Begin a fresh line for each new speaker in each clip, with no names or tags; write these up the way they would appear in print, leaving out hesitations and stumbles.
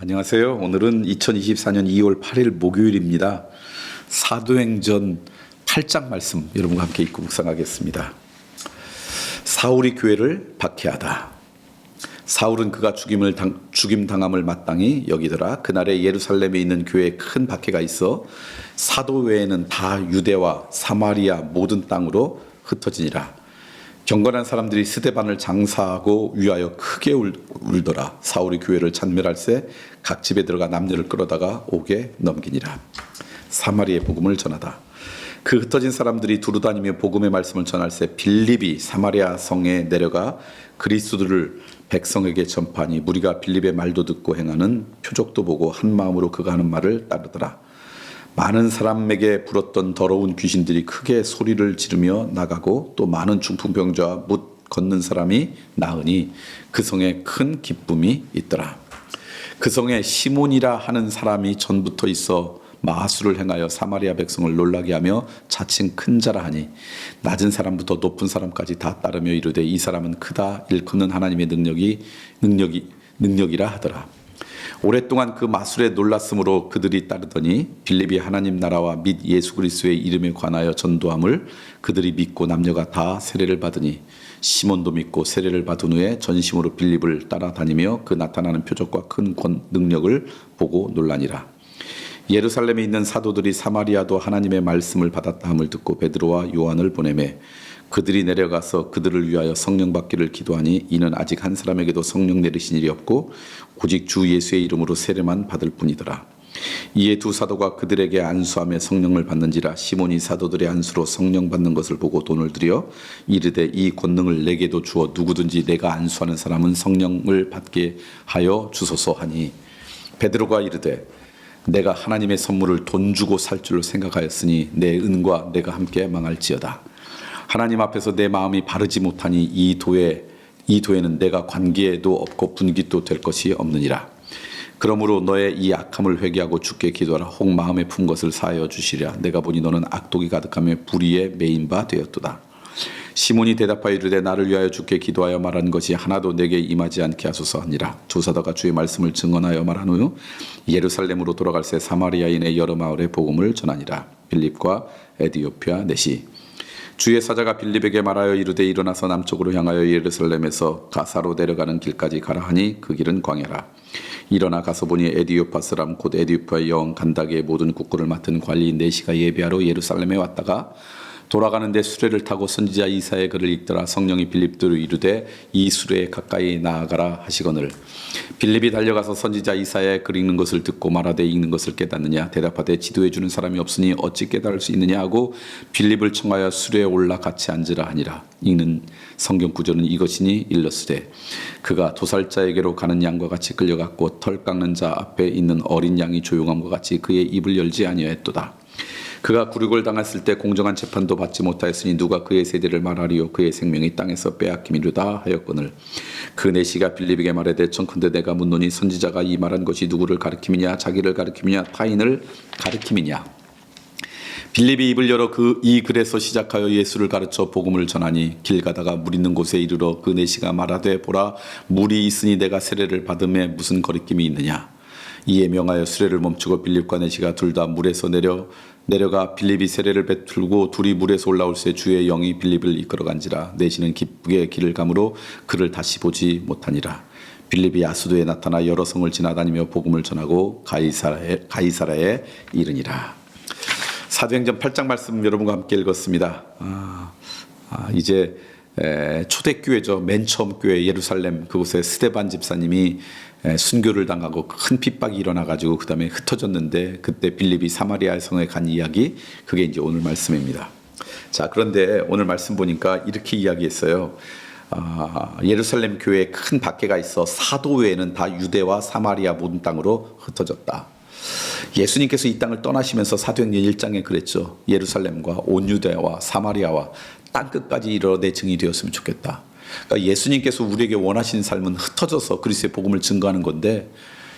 안녕하세요. 오늘은 2024년 2월 8일 목요일입니다. 사도행전 8장 말씀 여러분과 함께 읽고 묵상하겠습니다. 사울이 교회를 박해하다. 사울은 그가 죽임 당함을 마땅히 여기더라. 그날에 예루살렘에 있는 교회에 큰 박해가 있어 사도 외에는 다 유대와 사마리아 모든 땅으로 흩어지니라. 경건한 사람들이 스데반을 장사하고 위하여 크게 울더라. 사울이 교회를 찬멸할새 각 집에 들어가 남녀를 끌어다가 옥에 넘기니라. 사마리아의 복음을 전하다. 그 흩어진 사람들이 두루다니며 복음의 말씀을 전할새 빌립이 사마리아 성에 내려가 그리스도를 백성에게 전파하니 무리가 빌립의 말도 듣고 행하는 표적도 보고 한 마음으로 그가 하는 말을 따르더라. 많은 사람에게 불었던 더러운 귀신들이 크게 소리를 지르며 나가고 또 많은 중풍병자와 못 걷는 사람이 나으니 그 성에 큰 기쁨이 있더라. 그 성에 시몬이라 하는 사람이 전부터 있어 마술을 행하여 사마리아 백성을 놀라게 하며 자칭 큰 자라 하니 낮은 사람부터 높은 사람까지 다 따르며 이르되 이 사람은 크다 일컫는 하나님의 능력이라 하더라. 오랫동안 그 마술에 놀랐으므로 그들이 따르더니 빌립이 하나님 나라와 및 예수 그리스도의 이름에 관하여 전도함을 그들이 믿고 남녀가 다 세례를 받으니 시몬도 믿고 세례를 받은 후에 전심으로 빌립을 따라다니며 그 나타나는 표적과 큰 능력을 보고 놀라니라. 예루살렘에 있는 사도들이 사마리아도 하나님의 말씀을 받았다 함을 듣고 베드로와 요한을 보내매 그들이 내려가서 그들을 위하여 성령 받기를 기도하니 이는 아직 한 사람에게도 성령 내리신 일이 없고 오직 주 예수의 이름으로 세례만 받을 뿐이더라. 이에 두 사도가 그들에게 안수하며 성령을 받는지라. 시몬이 사도들의 안수로 성령 받는 것을 보고 돈을 들여 이르되 이 권능을 내게도 주어 누구든지 내가 안수하는 사람은 성령을 받게 하여 주소서 하니 베드로가 이르되 내가 하나님의 선물을 돈 주고 살 줄로 생각하였으니 내 은과 내가 함께 망할지어다. 하나님 앞에서 내 마음이 바르지 못하니 이 도에는 내가 관계도 없고 분깃도 될 것이 없느니라. 그러므로 너의 이 악함을 회개하고 주께 기도하라. 혹 마음에 품 것을 사하여 주시랴. 내가 보니 너는 악독이 가득하며 불의에 매인 바 되었도다. 시몬이 대답하여 이르되 나를 위하여 주께 기도하여 말한 것이 하나도 내게 임하지 않게 하소서 하니라. 두 사도가 주의 말씀을 증언하여 말한 후 예루살렘으로 돌아갈새 사마리아인의 여러 마을에 복음을 전하니라. 빌립과 에디오피아 넷이 주의 사자가 빌립에게 말하여 이르되 일어나서 남쪽으로 향하여 예루살렘에서 가사로 내려가는 길까지 가라 하니 그 길은 광야라. 일어나 가서 보니 에디오파 사람 곧 에디오파의 여왕 간다게의 모든 국고를 맡은 관리인 네시가 예배하러 예루살렘에 왔다가 돌아가는데 수레를 타고 선지자 이사야의 글을 읽더라. 성령이 빌립대로 이르되 이 수레에 가까이 나아가라 하시거늘 빌립이 달려가서 선지자 이사야의 글 읽는 것을 듣고 말하되 읽는 것을 깨닫느냐. 대답하되 지도해 주는 사람이 없으니 어찌 깨달을 수 있느냐 하고 빌립을 청하여 수레에 올라 같이 앉으라 하니라. 읽는 성경 구절은 이것이니 일렀으되 그가 도살자에게로 가는 양과 같이 끌려갔고 털 깎는 자 앞에 있는 어린 양이 조용함과 같이 그의 입을 열지 아니하였도다. 그가 굴욕을 당했을 때 공정한 재판도 받지 못하였으니 누가 그의 세대를 말하리요. 그의 생명이 땅에서 빼앗김이로다 하였거늘 그 내시가 빌립에게 말하되 청컨대 내가 묻노니 선지자가 이 말한 것이 누구를 가리킴이냐 자기를 가리킴이냐 타인을 가리킴이냐. 빌립이 입을 열어 이 글에서 시작하여 예수를 가르쳐 복음을 전하니 길 가다가 물 있는 곳에 이르러 그 내시가 말하되 보라 물이 있으니 내가 세례를 받음에 무슨 거리낌이 있느냐. 이에 명하여 수레를 멈추고 빌립과 내시가 둘 다 물에서 내려가 빌립이 세례를 베풀고 둘이 물에서 올라올새 주의 영이 빌립을 이끌어간지라. 내시는 기쁘게 길을 가므로 그를 다시 보지 못하니라. 빌립이 아수도에 나타나 여러 성을 지나다니며 복음을 전하고 가이사라에 이르니라. 사도행전 8장 말씀 여러분과 함께 읽었습니다. 이제 초대교회죠. 맨 처음 교회 예루살렘 그곳에 스데반 집사님이 순교를 당하고 큰 핍박이 일어나가지고 그 다음에 흩어졌는데 그때 빌립이 사마리아 성에 간 이야기 그게 이제 오늘 말씀입니다. 자 그런데 오늘 말씀 보니까 이렇게 이야기했어요. 예루살렘 교회에 큰 박해가 있어 사도 외에는 다 유대와 사마리아 모든 땅으로 흩어졌다. 예수님께서 이 땅을 떠나시면서 사도행전 1장에 그랬죠. 예루살렘과 온 유대와 사마리아와 땅끝까지 이르러 내 증인이 되었으면 좋겠다. 그러니까 예수님께서 우리에게 원하시는 삶은 흩어져서 그리스도의 복음을 증거하는 건데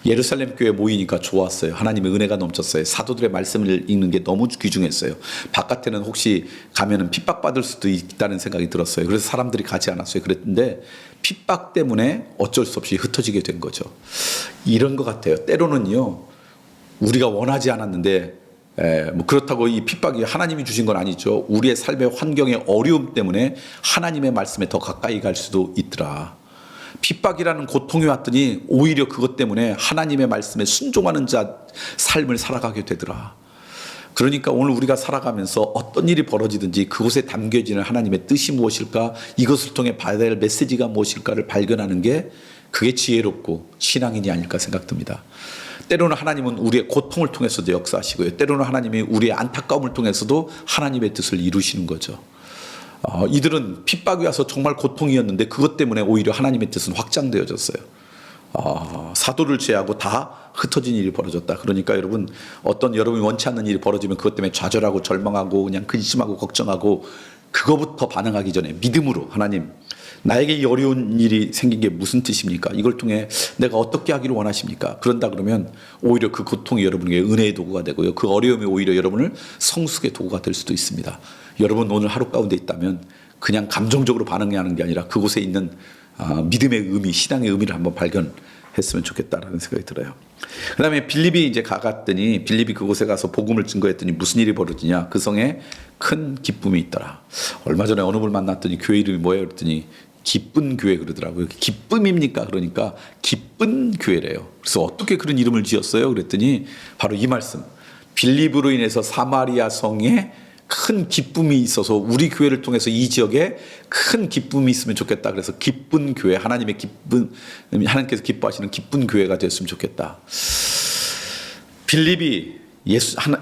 예루살렘 교회 모이니까 좋았어요. 하나님의 은혜가 넘쳤어요. 사도들의 말씀을 읽는 게 너무 귀중했어요. 바깥에는 혹시 가면은 핍박받을 수도 있다는 생각이 들었어요. 그래서 사람들이 가지 않았어요. 그랬는데 핍박 때문에 어쩔 수 없이 흩어지게 된 거죠. 이런 것 같아요. 때로는요, 우리가 원하지 않았는데 뭐 그렇다고 이 핍박이 하나님이 주신 건 아니죠. 우리의 삶의 환경의 어려움 때문에 하나님의 말씀에 더 가까이 갈 수도 있더라. 핍박이라는 고통이 왔더니 오히려 그것 때문에 하나님의 말씀에 순종하는 자 삶을 살아가게 되더라. 그러니까 오늘 우리가 살아가면서 어떤 일이 벌어지든지 그곳에 담겨지는 하나님의 뜻이 무엇일까, 이것을 통해 받아야 할 메시지가 무엇일까를 발견하는 게 그게 지혜롭고 신앙인이 아닐까 생각됩니다. 때로는 하나님은 우리의 고통을 통해서도 역사하시고요. 때로는 하나님이 우리의 안타까움을 통해서도 하나님의 뜻을 이루시는 거죠. 이들은 핍박이 와서 정말 고통이었는데 그것 때문에 오히려 하나님의 뜻은 확장되어졌어요. 사도를 제하고 다 흩어진 일이 벌어졌다. 그러니까 여러분, 어떤 여러분이 원치 않는 일이 벌어지면 그것 때문에 좌절하고 절망하고 그냥 근심하고 걱정하고, 그거부터 반응하기 전에 믿음으로, 하나님, 나에게 이 어려운 일이 생긴 게 무슨 뜻입니까? 이걸 통해 내가 어떻게 하기를 원하십니까? 그런다 그러면 오히려 그 고통이 여러분에게 은혜의 도구가 되고요. 그 어려움이 오히려 여러분을 성숙의 도구가 될 수도 있습니다. 여러분 오늘 하루 가운데 있다면 그냥 감정적으로 반응하는 게 아니라 그곳에 있는 믿음의 의미, 신앙의 의미를 한번 발견했으면 좋겠다라는 생각이 들어요. 그 다음에 빌립이 이제 가갔더니, 빌립이 그곳에 가서 복음을 증거했더니 무슨 일이 벌어지냐? 그 성에 큰 기쁨이 있더라. 얼마 전에 어느 분을 만났더니 교회 이름이 뭐예요? 그랬더니 기쁜 교회 그러더라고요. 기쁨입니까? 그러니까 기쁜 교회래요. 그래서 어떻게 그런 이름을 지었어요? 그랬더니 바로 이 말씀, 빌립으로 인해서 사마리아 성에 큰 기쁨이 있어서 우리 교회를 통해서 이 지역에 큰 기쁨이 있으면 좋겠다. 그래서 기쁜 교회, 하나님의 기쁜, 하나님께서 기뻐하시는 기쁜 교회가 됐으면 좋겠다. 빌립이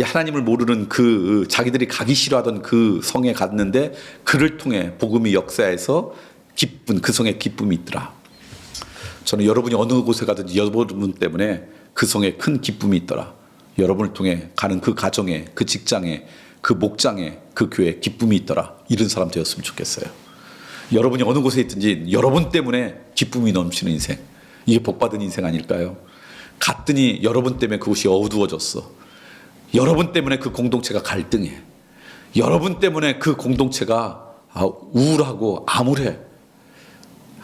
하나님을 모르는 그 자기들이 가기 싫어하던 그 성에 갔는데 그를 통해 복음이 역사해서 기쁜, 그 성에 기쁨이 있더라. 저는 여러분이 어느 곳에 가든지 여러분 때문에 그 성에 큰 기쁨이 있더라. 여러분을 통해 가는 그 가정에, 그 직장에, 그 목장에, 그 교회에 기쁨이 있더라. 이런 사람 되었으면 좋겠어요. 여러분이 어느 곳에 있든지 여러분 때문에 기쁨이 넘치는 인생, 이게 복받은 인생 아닐까요? 갔더니 여러분 때문에 그곳이 어두워졌어. 여러분 때문에 그 공동체가 갈등해. 여러분 때문에 그 공동체가 우울하고 암울해.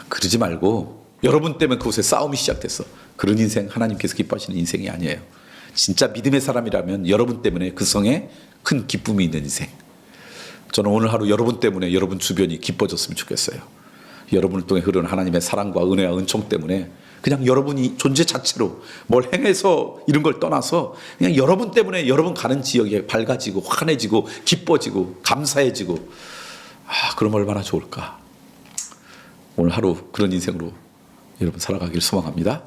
그러지 말고 여러분 때문에 그곳에 싸움이 시작됐어. 그런 인생 하나님께서 기뻐하시는 인생이 아니에요. 진짜 믿음의 사람이라면 여러분 때문에 그 성에 큰 기쁨이 있는 인생. 저는 오늘 하루 여러분 때문에 여러분 주변이 기뻐졌으면 좋겠어요. 여러분을 통해 흐르는 하나님의 사랑과 은혜와 은총 때문에 그냥 여러분이 존재 자체로 뭘 행해서 이런 걸 떠나서 그냥 여러분 때문에 여러분 가는 지역에 밝아지고 환해지고 기뻐지고 감사해지고, 그럼 얼마나 좋을까. 오늘 하루 그런 인생으로 여러분 살아가길 소망합니다.